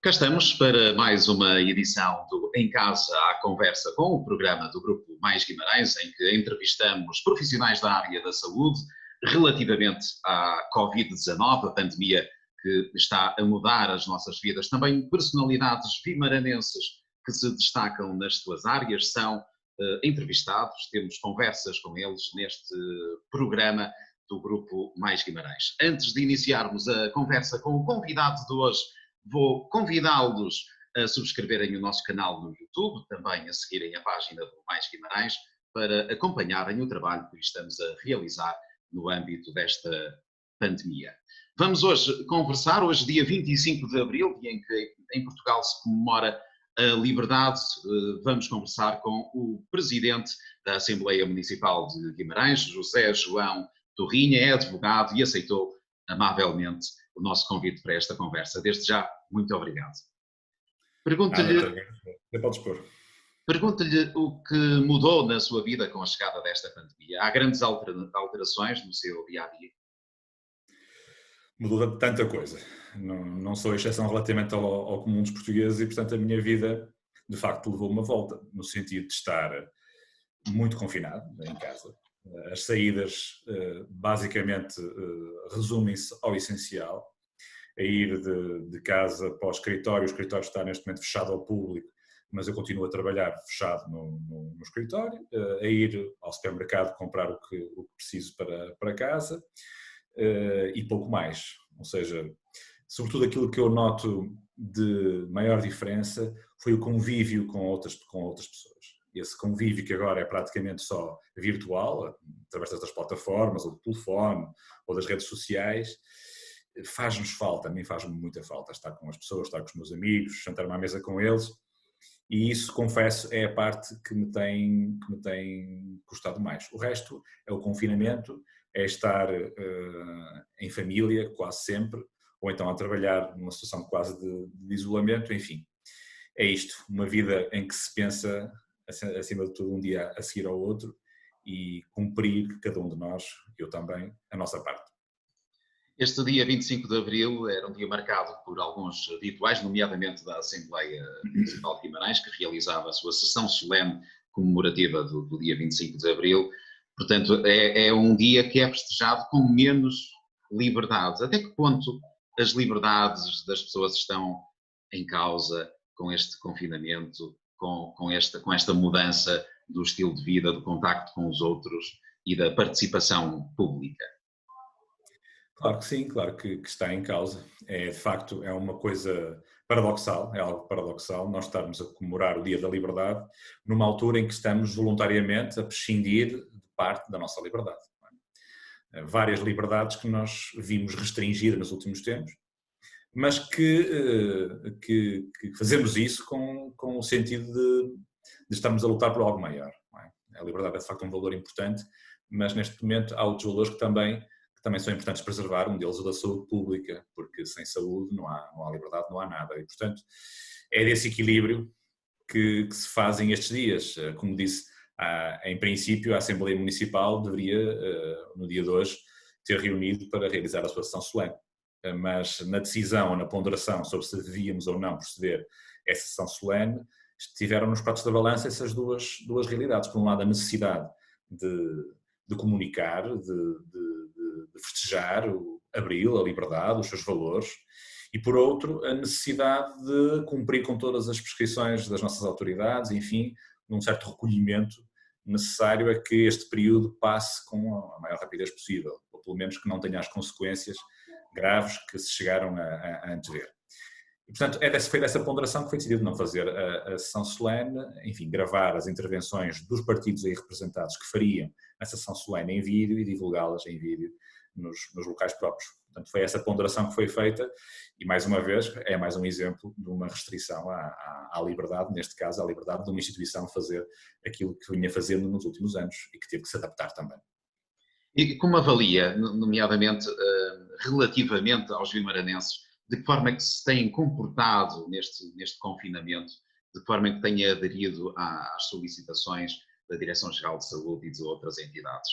Cá estamos para mais uma edição do Em Casa à Conversa com o programa do Grupo Mais Guimarães, em que entrevistamos profissionais da área da saúde relativamente à Covid-19, a pandemia que está a mudar as nossas vidas. Também personalidades vimaranenses que se destacam nas suas áreas são entrevistados, temos conversas com eles neste programa do Grupo Mais Guimarães. Antes de iniciarmos a conversa com o convidado de hoje, vou convidá-los a subscreverem o nosso canal no YouTube, também a seguirem a página do Mais Guimarães, para acompanharem o trabalho que estamos a realizar no âmbito desta pandemia. Vamos hoje conversar, hoje dia 25 de Abril, dia em que em Portugal se comemora a liberdade. Vamos conversar com o Presidente da Assembleia Municipal de Guimarães, José João Torrinha, é advogado e aceitou amavelmente o nosso convite para esta conversa. Desde já, muito obrigado. Pergunto-lhe o que mudou na sua vida com a chegada desta pandemia. Há grandes alterações no seu dia-a-dia? Mudou tanta coisa. Não sou exceção relativamente ao comum dos portugueses e, portanto, a minha vida, de facto, levou uma volta, no sentido de estar muito confinado em casa. As saídas, basicamente, resumem-se ao essencial. A ir de casa para o escritório está neste momento fechado ao público, mas eu continuo a trabalhar fechado no escritório, a ir ao supermercado comprar o que preciso para casa e pouco mais. Ou seja, sobretudo aquilo que eu noto de maior diferença foi o convívio com outras pessoas. Esse convívio que agora é praticamente só virtual, através das plataformas, ou do telefone, ou das redes sociais, faz-nos falta, a mim faz-me muita falta estar com as pessoas, estar com os meus amigos, sentar-me à mesa com eles, e isso, confesso, é a parte que me tem custado mais. O resto é o confinamento, é estar em família quase sempre, ou então a trabalhar numa situação quase de isolamento, enfim. É isto, uma vida em que se pensa, acima de tudo, um dia a seguir ao outro e cumprir, cada um de nós, eu também, a nossa parte. Este dia 25 de Abril era um dia marcado por alguns rituais, nomeadamente da Assembleia Municipal de Guimarães, que realizava a sua sessão solene comemorativa do dia 25 de Abril. Portanto, é um dia que é festejado com menos liberdades. Até que ponto as liberdades das pessoas estão em causa com este confinamento, com esta mudança do estilo de vida, do contacto com os outros e da participação pública? Claro que sim, claro que está em causa. De facto, é uma coisa paradoxal, é algo paradoxal nós estarmos a comemorar o Dia da Liberdade numa altura em que estamos voluntariamente a prescindir de parte da nossa liberdade. Várias liberdades que nós vimos restringidas nos últimos tempos, mas que fazemos isso com o sentido de estarmos a lutar por algo maior. A liberdade é de facto um valor importante, mas neste momento há outros valores que também são importantes preservar, um deles o da saúde pública, porque sem saúde não há liberdade, não há nada. E, portanto, é desse equilíbrio que se fazem estes dias. Como disse, em princípio, a Assembleia Municipal deveria, no dia de hoje, ter reunido para realizar a sua sessão solene. Mas na decisão ou na ponderação sobre se devíamos ou não proceder a essa sessão solene, estiveram nos pratos da balança essas duas realidades. Por um lado, a necessidade de comunicar, de festejar o Abril, a liberdade, os seus valores, e por outro, a necessidade de cumprir com todas as prescrições das nossas autoridades, enfim, num certo recolhimento necessário a que este período passe com a maior rapidez possível, ou pelo menos que não tenha as consequências graves que se chegaram a antever. E, portanto, foi dessa ponderação que foi decidido não fazer a sessão solene, enfim, gravar as intervenções dos partidos aí representados que fariam a sessão solene em vídeo e divulgá-las em vídeo nos locais próprios. Portanto, foi essa ponderação que foi feita e, mais uma vez, é mais um exemplo de uma restrição à liberdade, neste caso, à liberdade de uma instituição fazer aquilo que vinha fazendo nos últimos anos e que teve que se adaptar também. E como avalia, nomeadamente, relativamente aos vimaranenses, de que forma é que se têm comportado neste confinamento, de que forma é que têm aderido às solicitações da Direção-Geral de Saúde e de outras entidades?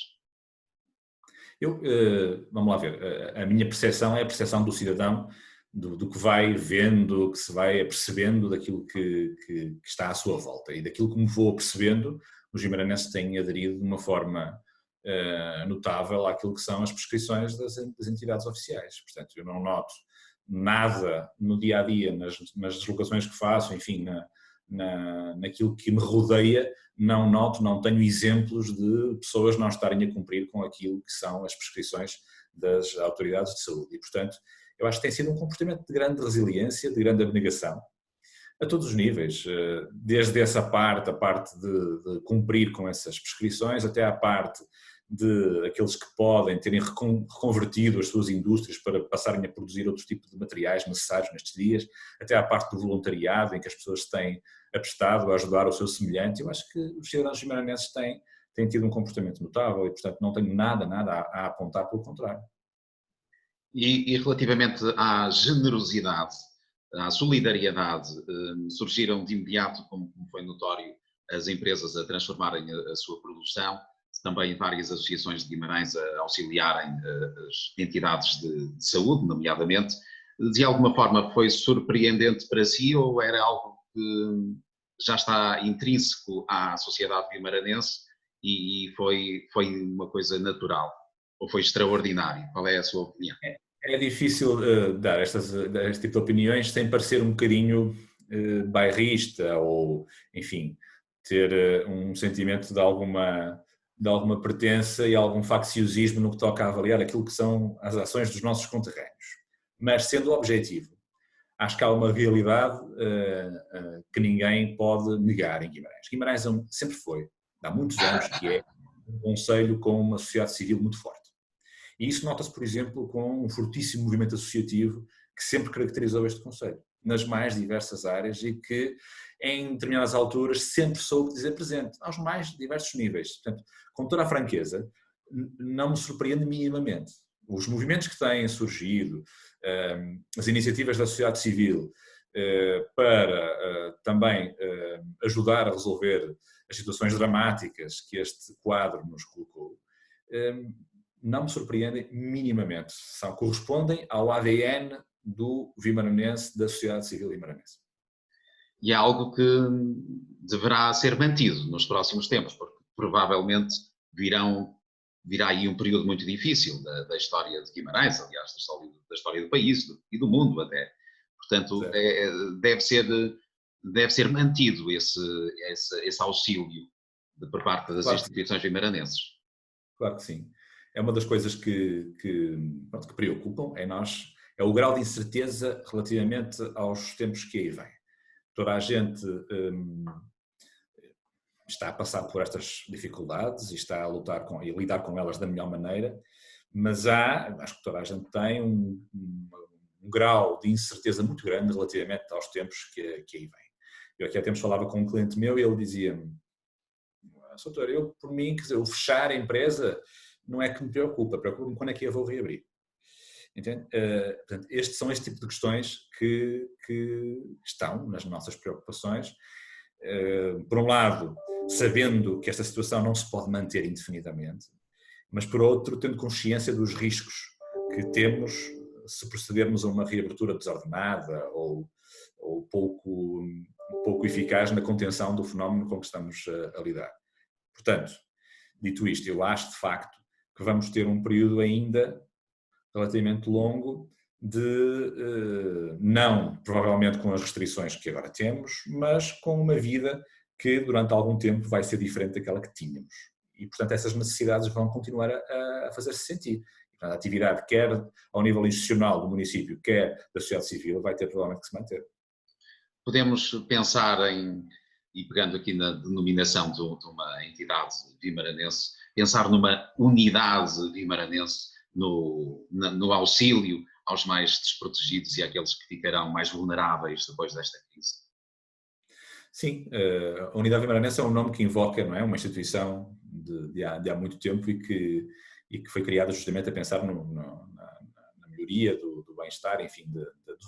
Vamos lá ver, a minha percepção é a percepção do cidadão do que vai vendo, que se vai apercebendo daquilo que está à sua volta. E daquilo que me vou apercebendo, os guimaranenses têm aderido de uma forma notável àquilo que são as prescrições das entidades oficiais. Portanto, eu não noto nada no dia-a-dia, nas deslocações que faço, enfim, naquilo que me rodeia, não noto, não tenho exemplos de pessoas não estarem a cumprir com aquilo que são as prescrições das autoridades de saúde. E, portanto, eu acho que tem sido um comportamento de grande resiliência, de grande abnegação, a todos os níveis, desde essa parte, a parte de cumprir com essas prescrições, até à parte de aqueles que podem terem reconvertido as suas indústrias para passarem a produzir outros tipos de materiais necessários nestes dias, até à parte do voluntariado, em que as pessoas têm aprestado a ajudar o seu semelhante. Eu acho que os cidadãos guimaranenses têm tido um comportamento notável e, portanto, não tenho nada a apontar, pelo contrário. E relativamente à generosidade, à solidariedade, surgiram de imediato, como foi notório, as empresas a transformarem a sua produção, também várias associações de Guimarães a auxiliarem as entidades de saúde, nomeadamente. De alguma forma foi surpreendente para si ou era algo que já está intrínseco à sociedade guimaranense e foi uma coisa natural? Ou foi extraordinário? Qual é a sua opinião? É difícil dar este tipo de opiniões sem parecer um bocadinho bairrista ou, enfim, ter um sentimento de alguma pertença e algum facciosismo no que toca a avaliar aquilo que são as ações dos nossos conterrâneos. Mas, sendo objetivo, acho que há uma realidade que ninguém pode negar em Guimarães. Guimarães sempre foi, há muitos anos, que é um concelho com uma sociedade civil muito forte. E isso nota-se, por exemplo, com um fortíssimo movimento associativo que sempre caracterizou este concelho, nas mais diversas áreas e que, em determinadas alturas, sempre soube dizer presente, aos mais diversos níveis. Portanto, com toda a franqueza, não me surpreende minimamente. Os movimentos que têm surgido, as iniciativas da sociedade civil para também ajudar a resolver as situações dramáticas que este quadro nos colocou, não me surpreendem minimamente. Correspondem ao ADN do vimaranense, da sociedade civil vimaranense. E é algo que deverá ser mantido nos próximos tempos, porque provavelmente virá aí um período muito difícil da história de Guimarães, aliás, da história do país e do mundo até. Portanto, deve ser mantido esse auxílio por parte das instituições vimaranenses. Claro que sim. É uma das coisas que preocupam é o grau de incerteza relativamente aos tempos que aí vêm. Toda a gente está a passar por estas dificuldades e está a lidar com elas da melhor maneira, mas acho que toda a gente tem um grau de incerteza muito grande relativamente aos tempos que aí vêm. Eu aqui há tempos falava com um cliente meu e ele dizia-me: "Doutor, eu por mim, quer dizer, o fechar a empresa não é que me preocupa-me quando é que eu vou reabrir." Entende? Portanto, são este tipo de questões que estão nas nossas preocupações. Por um lado, sabendo que esta situação não se pode manter indefinidamente, mas por outro, tendo consciência dos riscos que temos se procedermos a uma reabertura desordenada ou pouco eficaz na contenção do fenómeno com que estamos a lidar. Portanto, dito isto, eu acho de facto que vamos ter um período ainda relativamente longo não provavelmente com as restrições que agora temos, mas com uma vida que durante algum tempo vai ser diferente daquela que tínhamos. E, portanto, essas necessidades vão continuar a fazer-se sentir. A atividade, quer ao nível institucional do município, quer da sociedade civil, vai ter provavelmente que se manter. Podemos pensar e pegando aqui na denominação de uma entidade vimaranense, pensar numa unidade vimaranense no auxílio aos mais desprotegidos e àqueles que ficarão mais vulneráveis depois desta crise. Sim, a Unidade Vimaranense é um nome que invoca, não é, uma instituição de há muito tempo e que foi criada justamente a pensar na melhoria do bem-estar, enfim,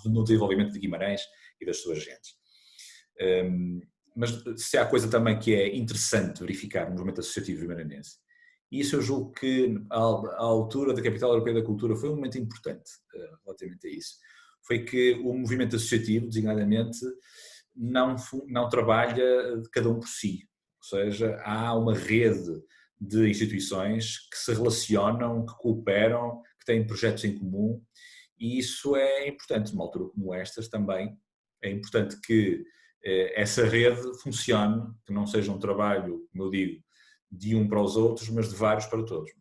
no desenvolvimento de Guimarães e das suas gentes. Mas se há coisa também que é interessante verificar no movimento associativo vimaranense, e isso eu julgo que a altura da Capital Europeia da Cultura foi um momento importante relativamente a isso, foi que o movimento associativo, designadamente, não trabalha de cada um por si. Ou seja, há uma rede de instituições que se relacionam, que cooperam, que têm projetos em comum, e isso é importante. Numa altura como estas também é importante que essa rede funcione, que não seja um trabalho, como eu digo, de um para os outros, mas de vários para todos.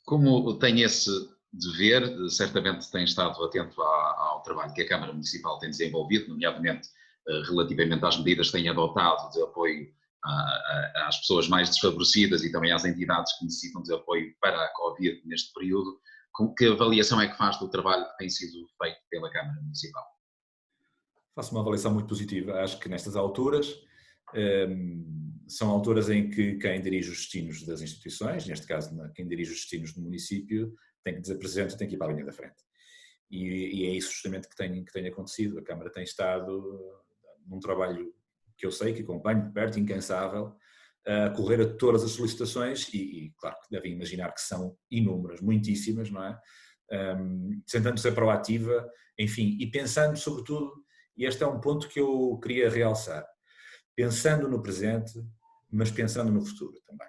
Como tem esse dever, certamente tem estado atento ao trabalho que a Câmara Municipal tem desenvolvido, nomeadamente relativamente às medidas que tem adotado de apoio às pessoas mais desfavorecidas e também às entidades que necessitam de apoio para a Covid neste período. Que avaliação é que faz do trabalho que tem sido feito pela Câmara Municipal? Faço uma avaliação muito positiva. Acho que nestas alturas são alturas em que quem dirige os destinos das instituições, neste caso quem dirige os destinos do município, tem que dizer presente, tem que ir para a linha da frente. E é isso justamente que tem acontecido. A Câmara tem estado num trabalho que eu sei, que acompanho de perto, incansável, a correr a todas as solicitações e claro que devem imaginar que são inúmeras, muitíssimas, não é? Tentando ser proativa, enfim, e pensando sobretudo, e este é um ponto que eu queria realçar, pensando no presente, mas pensando no futuro também.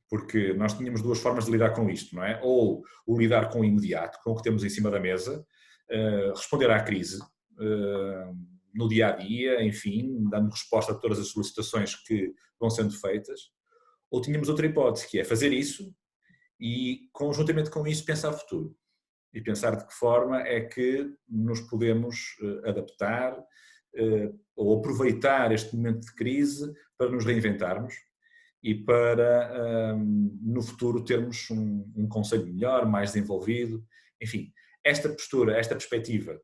Porque nós tínhamos duas formas de lidar com isto, não é? Ou o lidar com o imediato, com o que temos em cima da mesa, responder à crise no dia-a-dia, enfim, dando resposta a todas as solicitações que vão sendo feitas. Ou tínhamos outra hipótese, que é fazer isso e, conjuntamente com isso, pensar o futuro. E pensar de que forma é que nos podemos adaptar ou aproveitar este momento de crise para nos reinventarmos e para, no futuro, termos um conselho melhor, mais desenvolvido. Enfim, esta postura, esta perspectiva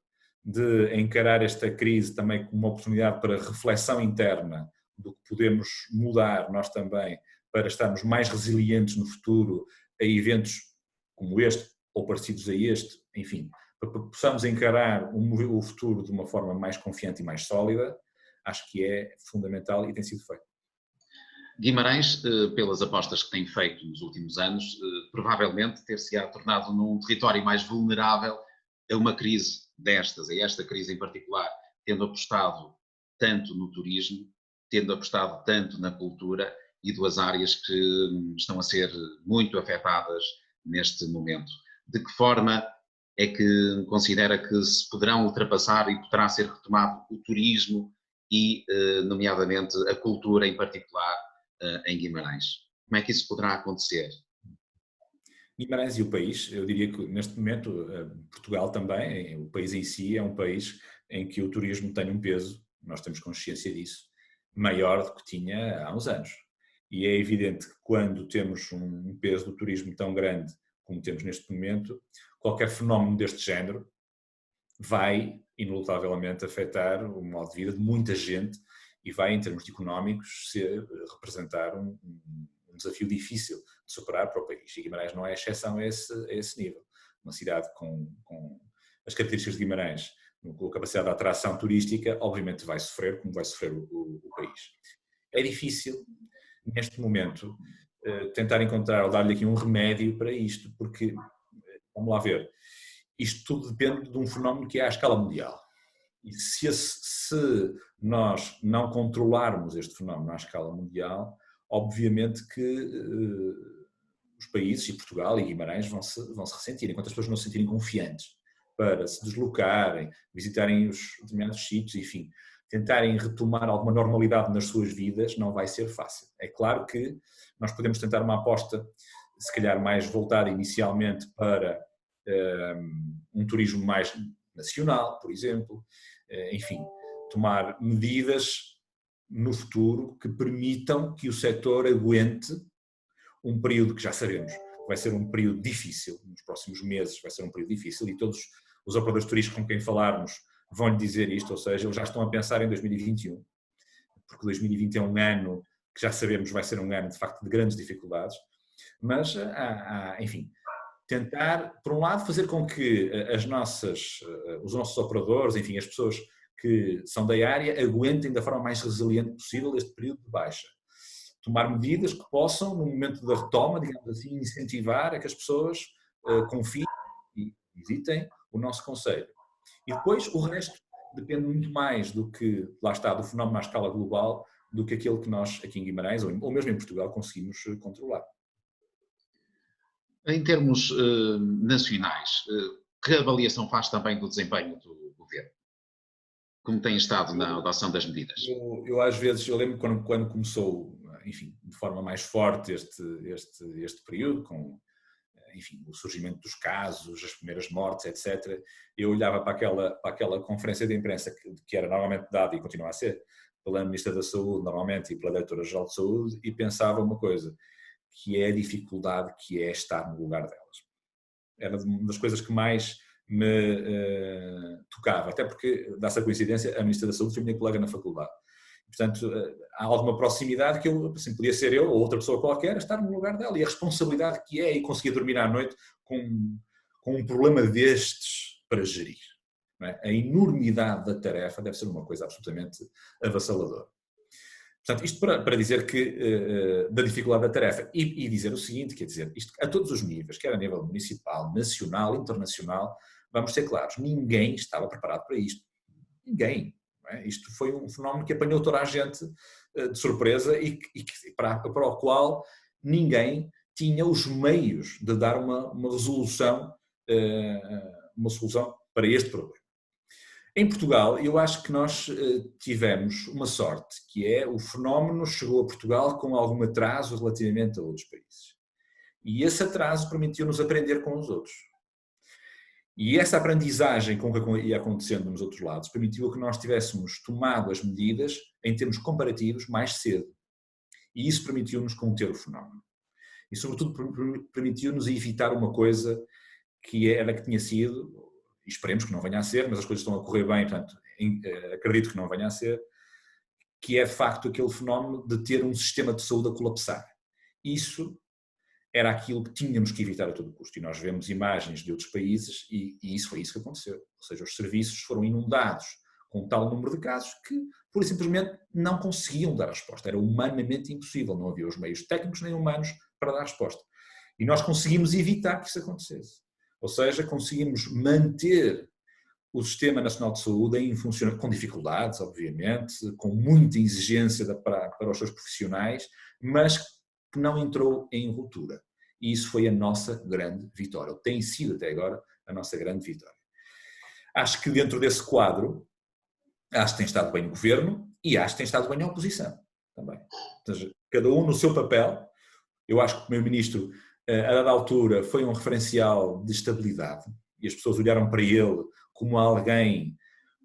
de encarar esta crise também como uma oportunidade para reflexão interna do que podemos mudar nós também para estarmos mais resilientes no futuro a eventos como este ou parecidos a este, enfim, para que possamos encarar o futuro de uma forma mais confiante e mais sólida, acho que é fundamental e tem sido feito. Guimarães, pelas apostas que tem feito nos últimos anos, provavelmente ter-se-á tornado num território mais vulnerável a uma crise destas, a esta crise em particular, tendo apostado tanto no turismo, tendo apostado tanto na cultura e duas áreas que estão a ser muito afetadas neste momento. De que forma é que considera que se poderão ultrapassar e poderá ser retomado o turismo e, nomeadamente, a cultura em particular em Guimarães? Como é que isso poderá acontecer? Guimarães e o país, eu diria que neste momento Portugal também, o país em si é um país em que o turismo tem um peso, nós temos consciência disso, maior do que tinha há uns anos. E é evidente que quando temos um peso do turismo tão grande como temos neste momento, qualquer fenómeno deste género vai inelutavelmente afetar o modo de vida de muita gente e vai, em termos económicos, representar um desafio difícil de superar para o país. E Guimarães não é exceção a esse nível. Uma cidade com as características de Guimarães, com a capacidade de atração turística, obviamente vai sofrer, como vai sofrer o país. É difícil, neste momento, tentar encontrar ou dar-lhe aqui um remédio para isto, porque, vamos lá ver, isto tudo depende de um fenómeno que é à escala mundial. E se nós não controlarmos este fenómeno à escala mundial, obviamente que os países, e Portugal e Guimarães, vão se ressentir. Enquanto as pessoas não se sentirem confiantes para se deslocarem, visitarem os determinados sítios, enfim, tentarem retomar alguma normalidade nas suas vidas, não vai ser fácil. É claro que nós podemos tentar uma aposta, se calhar mais voltada inicialmente para um turismo mais nacional, por exemplo, enfim, tomar medidas no futuro que permitam que o setor aguente um período que já sabemos vai ser um período difícil, nos próximos meses vai ser um período difícil e todos os operadores turísticos com quem falarmos vão lhe dizer isto, ou seja, eles já estão a pensar em 2021, porque 2020 é um ano que já sabemos vai ser um ano de facto de grandes dificuldades, mas enfim, tentar, por um lado, fazer com que os nossos operadores, enfim, as pessoas que são da área, aguentem da forma mais resiliente possível este período de baixa. Tomar medidas que possam, no momento da retoma, digamos assim, incentivar a que as pessoas confiem e visitem o nosso concelho. E depois o resto depende muito mais do que, lá está, do fenómeno à escala global, do que aquele que nós aqui em Guimarães, ou mesmo em Portugal, conseguimos controlar. Em termos nacionais, que avaliação faz também do desempenho do governo? Como tem estado na adoção das medidas? Eu às vezes, eu lembro quando começou, enfim, de forma mais forte este período, com, enfim, o surgimento dos casos, as primeiras mortes, etc., eu olhava para aquela conferência de imprensa que era normalmente dada e continua a ser pela Ministra da Saúde, normalmente, e pela Diretora-Geral de Saúde, e pensava uma coisa, que é a dificuldade que é estar no lugar delas. Era uma das coisas que mais me tocava, até porque, dá-se a coincidência, a Ministra da Saúde foi minha colega na faculdade. Portanto, há alguma proximidade que eu, assim, podia ser eu ou outra pessoa qualquer a estar no lugar dela, e a responsabilidade que é, e conseguir dormir à noite com um problema destes para gerir. Não é? A enormidade da tarefa deve ser uma coisa absolutamente avassaladora. Portanto, isto para dizer que, da dificuldade da tarefa, e dizer o seguinte, quer dizer, isto a todos os níveis, quer a nível municipal, nacional, internacional, vamos ser claros, ninguém estava preparado para isto. Ninguém. Não é? Isto foi um fenómeno que apanhou toda a gente de surpresa e para o qual ninguém tinha os meios de dar uma solução para este problema. Em Portugal, eu acho que nós tivemos uma sorte, que é o fenómeno chegou a Portugal com algum atraso relativamente a outros países. E esse atraso permitiu-nos aprender com os outros. E essa aprendizagem com o que ia acontecendo nos outros lados permitiu que nós tivéssemos tomado as medidas em termos comparativos mais cedo. E isso permitiu-nos conter o fenómeno. E sobretudo permitiu-nos evitar uma coisa que era que tinha sido, e esperemos que não venha a ser, mas as coisas estão a correr bem, portanto acredito que não venha a ser, que é de facto aquele fenómeno de ter um sistema de saúde a colapsar. Isso era aquilo que tínhamos que evitar a todo custo. E nós vemos imagens de outros países e isso foi isso que aconteceu. Ou seja, os serviços foram inundados com um tal número de casos que, pura e simplesmente, não conseguiam dar resposta. Era humanamente impossível. Não havia os meios técnicos nem humanos para dar resposta. E nós conseguimos evitar que isso acontecesse. Ou seja, conseguimos manter o Sistema Nacional de Saúde em funcionamento, com dificuldades, obviamente, com muita exigência para os seus profissionais, mas que não entrou em ruptura. E isso foi a nossa grande vitória. Tem sido até agora a nossa grande vitória. Acho que dentro desse quadro, acho que tem estado bem o governo e acho que tem estado bem a oposição também. Ou seja, cada um no seu papel. Eu acho que o primeiro-ministro, a dada altura, foi um referencial de estabilidade e as pessoas olharam para ele como alguém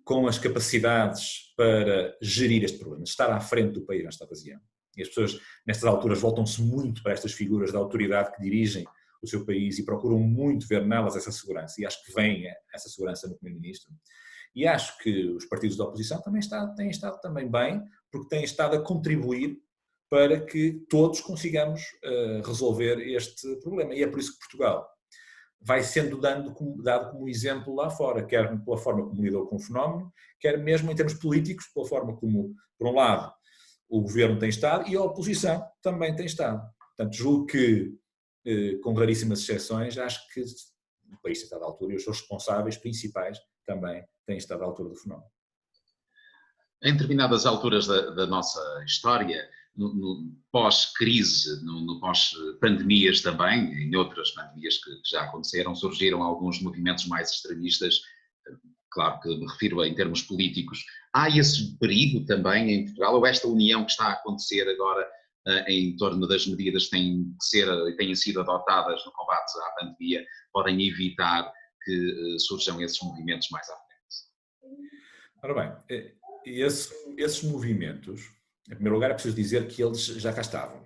com as capacidades para gerir este problema, estar à frente do país nesta ocasião. E as pessoas, nestas alturas, voltam-se muito para estas figuras de autoridade que dirigem o seu país e procuram muito ver nelas essa segurança. E acho que vem essa segurança no primeiro-ministro. E acho que os partidos da oposição têm estado também bem, porque têm estado a contribuir para que todos consigamos resolver este problema. E é por isso que Portugal vai sendo dado como exemplo lá fora, quer pela forma como lidou com o fenómeno, quer mesmo em termos políticos, pela forma como, por um lado, o governo tem estado e a oposição também tem estado. Portanto, julgo que, com raríssimas exceções, acho que o país tem estado à altura e os seus responsáveis principais também têm estado à altura do fenómeno. Em determinadas alturas da nossa história, no pós-crise, no pós-pandemias também, em outras pandemias que já aconteceram, surgiram alguns movimentos mais extremistas, claro que me refiro em termos políticos. Há esse perigo também em Portugal, ou esta união que está a acontecer agora em torno das medidas que têm sido adotadas no combate à pandemia, podem evitar que surjam esses movimentos mais à frente? Ora bem, esses movimentos, em primeiro lugar é preciso dizer que eles já cá estavam.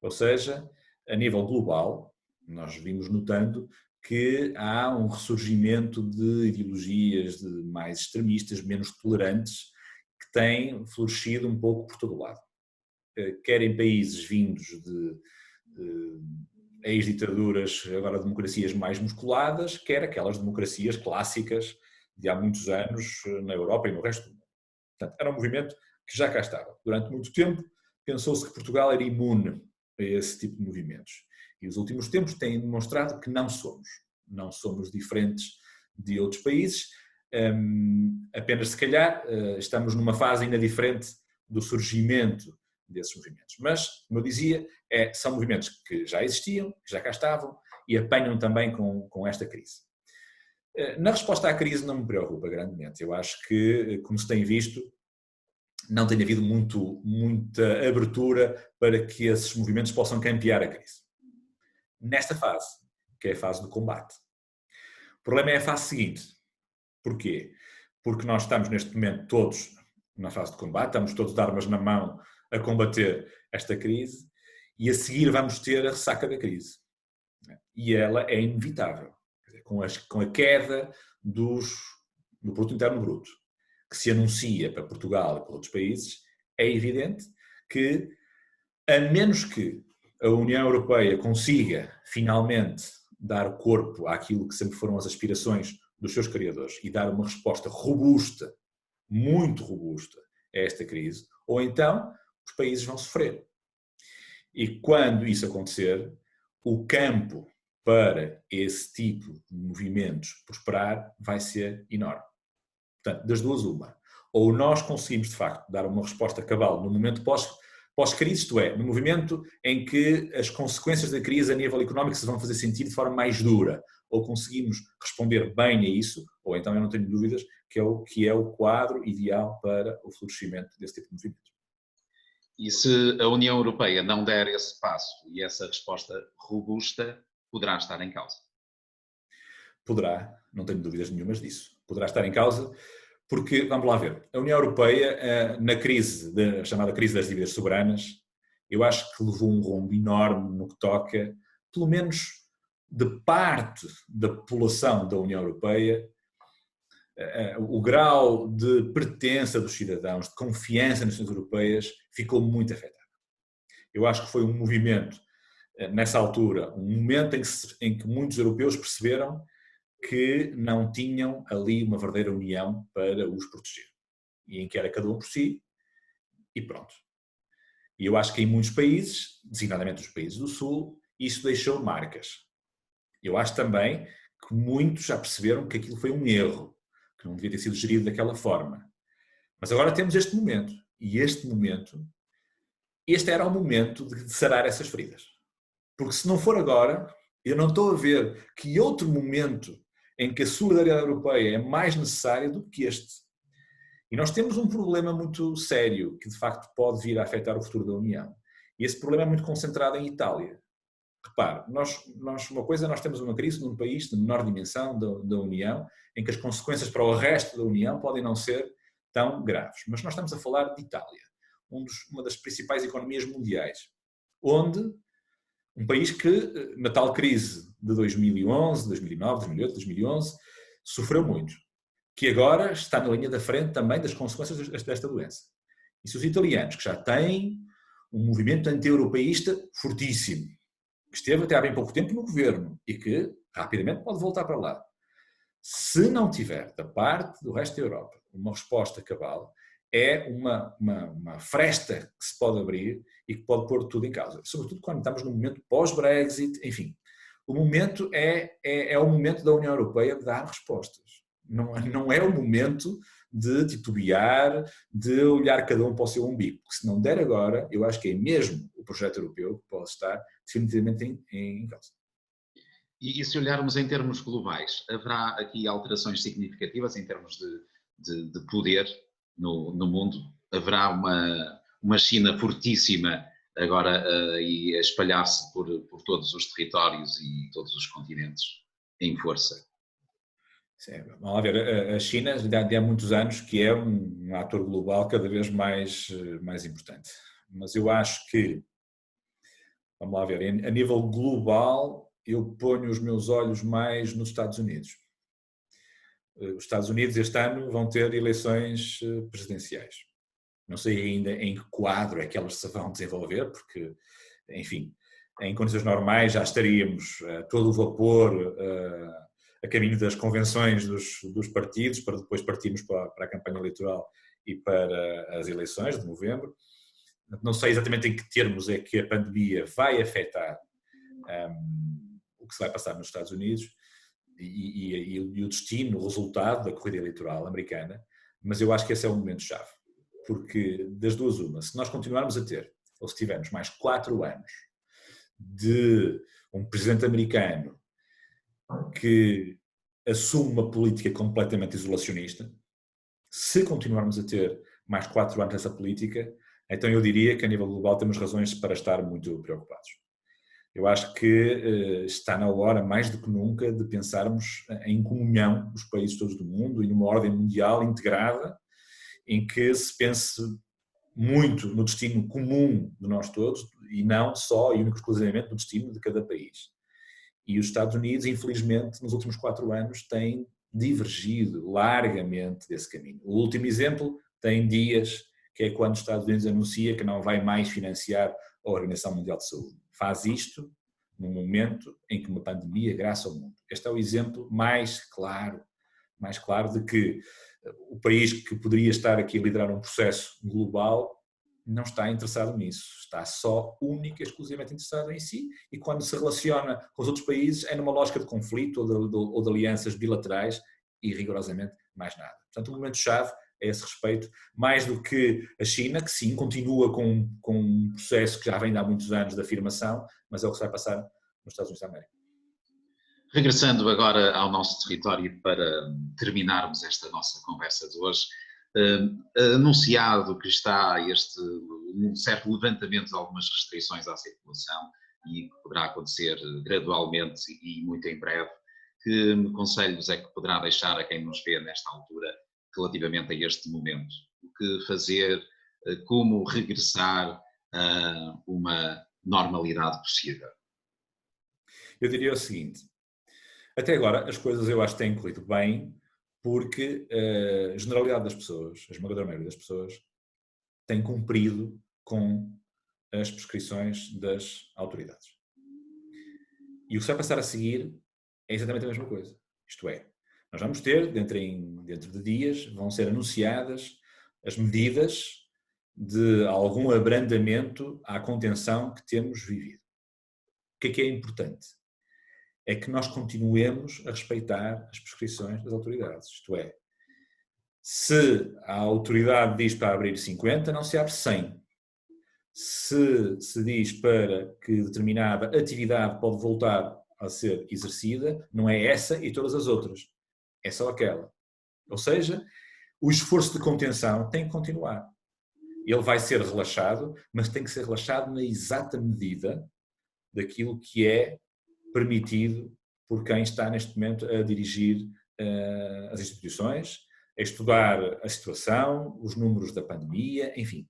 Ou seja, a nível global, nós vimos notando que há um ressurgimento de ideologias mais extremistas, menos tolerantes, que têm florescido um pouco por todo o lado. Quer em países vindos de ex-ditaduras, agora democracias mais musculadas, quer aquelas democracias clássicas de há muitos anos na Europa e no resto do mundo. Portanto, era um movimento que já cá estava. Durante muito tempo pensou-se que Portugal era imune a esse tipo de movimentos. E os últimos tempos têm demonstrado que não somos. Não somos diferentes de outros países. apenas se calhar estamos numa fase ainda diferente do surgimento desses movimentos. Mas, como eu dizia, são movimentos que já existiam, que já cá estavam e apanham também com esta crise. Na resposta à crise não me preocupa grandemente. Eu acho que, como se tem visto, não tem havido muita abertura para que esses movimentos possam campear a crise. Nesta fase, que é a fase do combate. O problema é a fase seguinte. Porquê? Porque nós estamos neste momento todos na fase de combate, estamos todos de armas na mão a combater esta crise e a seguir vamos ter a ressaca da crise. E ela é inevitável. Com a queda do produto interno bruto, que se anuncia para Portugal e para outros países, é evidente que, a menos que a União Europeia consiga finalmente dar corpo àquilo que sempre foram as aspirações dos seus criadores e dar uma resposta robusta, muito robusta, a esta crise, ou então os países vão sofrer. E quando isso acontecer, o campo para esse tipo de movimentos prosperar vai ser enorme. Portanto, das duas uma. Ou nós conseguimos, de facto, dar uma resposta cabal no momento pós-crise, isto é, no momento em que as consequências da crise a nível económico se vão fazer sentir de forma mais dura, ou conseguimos responder bem a isso, ou então eu não tenho dúvidas que é o quadro ideal para o florescimento desse tipo de movimentos. E se a União Europeia não der esse passo e essa resposta robusta, poderá estar em causa? Poderá, não tenho dúvidas nenhumas disso. Poderá estar em causa porque, vamos lá ver, a União Europeia, na crise, a chamada crise das dívidas soberanas, eu acho que levou um rombo enorme no que toca, pelo menos de parte da população da União Europeia, o grau de pertença dos cidadãos, de confiança nas nações europeias, ficou muito afetado. Eu acho que foi um movimento, nessa altura, um momento em que muitos europeus perceberam que não tinham ali uma verdadeira união para os proteger. E em que era cada um por si, e pronto. E eu acho que em muitos países, designadamente os países do Sul, isso deixou marcas. Eu acho também que muitos já perceberam que aquilo foi um erro, que não devia ter sido gerido daquela forma. Mas agora temos este momento, e este era o momento de sarar essas feridas. Porque se não for agora, eu não estou a ver que outro momento em que a solidariedade europeia é mais necessária do que este. E nós temos um problema muito sério que de facto pode vir a afetar o futuro da União. E esse problema é muito concentrado em Itália. Repare, uma coisa, nós temos uma crise num país de menor dimensão da União, em que as consequências para o resto da União podem não ser tão graves. Mas nós estamos a falar de Itália, uma das principais economias mundiais, onde um país que, na tal crise de 2011, 2009, 2008, 2011, sofreu muito, que agora está na linha da frente também das consequências desta doença. E se os italianos, que já têm um movimento anti-europeísta fortíssimo, que esteve até há bem pouco tempo no governo e que rapidamente pode voltar para lá, se não tiver da parte do resto da Europa uma resposta cabal, é uma fresta que se pode abrir e que pode pôr tudo em causa. Sobretudo quando estamos num momento pós-Brexit, enfim. O momento é o momento da União Europeia de dar respostas. Não é o momento de titubear, de olhar cada um para o seu umbigo. Porque se não der agora, eu acho que é mesmo o projeto europeu que pode estar definitivamente em causa. E se olharmos em termos globais, haverá aqui alterações significativas em termos de poder no mundo? Haverá uma China fortíssima agora a espalhar-se por todos os territórios e todos os continentes em força? Sim, vamos lá ver, a China já há muitos anos que é um ator global cada vez mais importante. Mas eu acho que, vamos lá ver, a nível global eu ponho os meus olhos mais nos Estados Unidos. Os Estados Unidos este ano vão ter eleições presidenciais. Não sei ainda em que quadro é que elas se vão desenvolver, porque, enfim, em condições normais já estaríamos a todo o vapor a caminho das convenções dos partidos, para depois partirmos para a campanha eleitoral e para as eleições de novembro. Não sei exatamente em que termos é que a pandemia vai afetar o que se vai passar nos Estados Unidos, e o destino, o resultado da corrida eleitoral americana, mas eu acho que esse é o momento-chave. Porque das duas uma, se nós continuarmos a ter, ou se tivermos mais 4 anos de um presidente americano que assume uma política completamente isolacionista, se continuarmos a ter mais 4 anos dessa política, então eu diria que a nível global temos razões para estar muito preocupados. Eu acho que está na hora, mais do que nunca, de pensarmos em comunhão dos países todos do mundo e numa ordem mundial integrada, em que se pense muito no destino comum de nós todos e não só e único exclusivamente no destino de cada país. E os Estados Unidos, infelizmente, nos últimos 4 anos têm divergido largamente desse caminho. O último exemplo tem dias, que é quando os Estados Unidos anuncia que não vai mais financiar a Organização Mundial de Saúde. Faz isto num momento em que uma pandemia graça ao mundo. Este é o exemplo mais claro de que o país que poderia estar aqui a liderar um processo global não está interessado nisso, está só única e exclusivamente interessado em si, e quando se relaciona com os outros países é numa lógica de conflito ou de alianças bilaterais e rigorosamente mais nada. Portanto, o momento-chave a esse respeito, mais do que a China, que sim, continua com um processo que já vem de há muitos anos de afirmação, mas é o que se vai passar nos Estados Unidos da América. Regressando agora ao nosso território para terminarmos esta nossa conversa de hoje, anunciado que está um certo levantamento de algumas restrições à circulação e que poderá acontecer gradualmente e muito em breve, que conselhos é que poderá deixar a quem nos vê nesta altura relativamente a este momento? O que fazer, como regressar a uma normalidade possível? Eu diria o seguinte, até agora as coisas eu acho que têm corrido bem, porque a generalidade das pessoas, a esmagadora maioria das pessoas, tem cumprido com as prescrições das autoridades. E o que vai passar a seguir é exatamente a mesma coisa. Isto é, nós vamos ter, dentro de dias, vão ser anunciadas as medidas de algum abrandamento à contenção que temos vivido. O que é importante? É que nós continuemos a respeitar as prescrições das autoridades. Isto é, se a autoridade diz para abrir 50, não se abre 100. Se diz para que determinada atividade pode voltar a ser exercida, não é essa e todas as outras. É só aquela. Ou seja, o esforço de contenção tem que continuar. Ele vai ser relaxado, mas tem que ser relaxado na exata medida daquilo que é permitido por quem está neste momento a dirigir as instituições, a estudar a situação, os números da pandemia, enfim.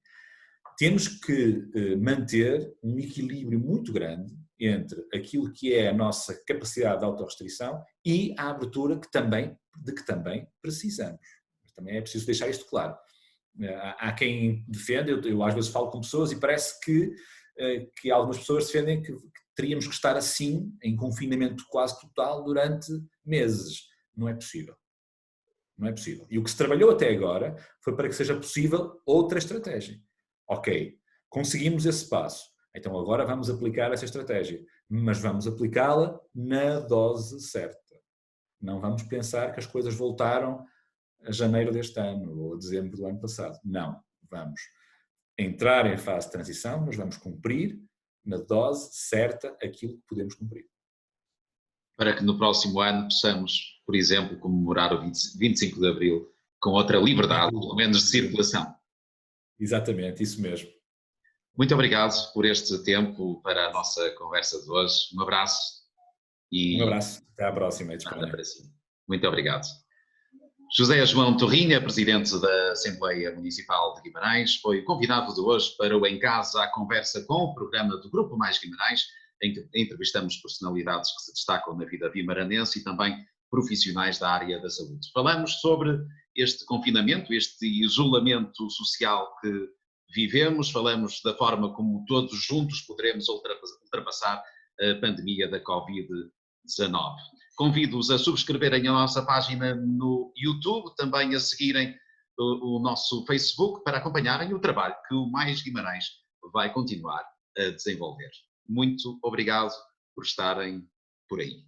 Temos que manter um equilíbrio muito grande entre aquilo que é a nossa capacidade de autorrestrição e a abertura de que também precisamos. Também é preciso deixar isto claro. Há quem defende, eu às vezes falo com pessoas e parece que algumas pessoas defendem que teríamos que estar assim, em confinamento quase total, durante meses. Não é possível. Não é possível. E o que se trabalhou até agora foi para que seja possível outra estratégia. Ok, conseguimos esse passo. Então agora vamos aplicar essa estratégia, mas vamos aplicá-la na dose certa. Não vamos pensar que as coisas voltaram a janeiro deste ano ou a dezembro do ano passado. Não, vamos entrar em fase de transição, mas vamos cumprir na dose certa aquilo que podemos cumprir. Para que no próximo ano possamos, por exemplo, comemorar o 25 de Abril com outra liberdade, pelo menos de circulação. Exatamente, isso mesmo. Muito obrigado por este tempo para a nossa conversa de hoje. Um abraço e... Um abraço. Até à próxima. Para si. Muito obrigado. José João Torrinha, presidente da Assembleia Municipal de Guimarães, foi o convidado de hoje para o Em Casa à Conversa com o programa do Grupo Mais Guimarães, em que entrevistamos personalidades que se destacam na vida guimaranense e também profissionais da área da saúde. Falamos sobre este confinamento, este isolamento social que vivemos, falamos da forma como todos juntos poderemos ultrapassar a pandemia da Covid-19. Convido-os a subscreverem a nossa página no YouTube, também a seguirem o nosso Facebook para acompanharem o trabalho que o Mais Guimarães vai continuar a desenvolver. Muito obrigado por estarem por aí.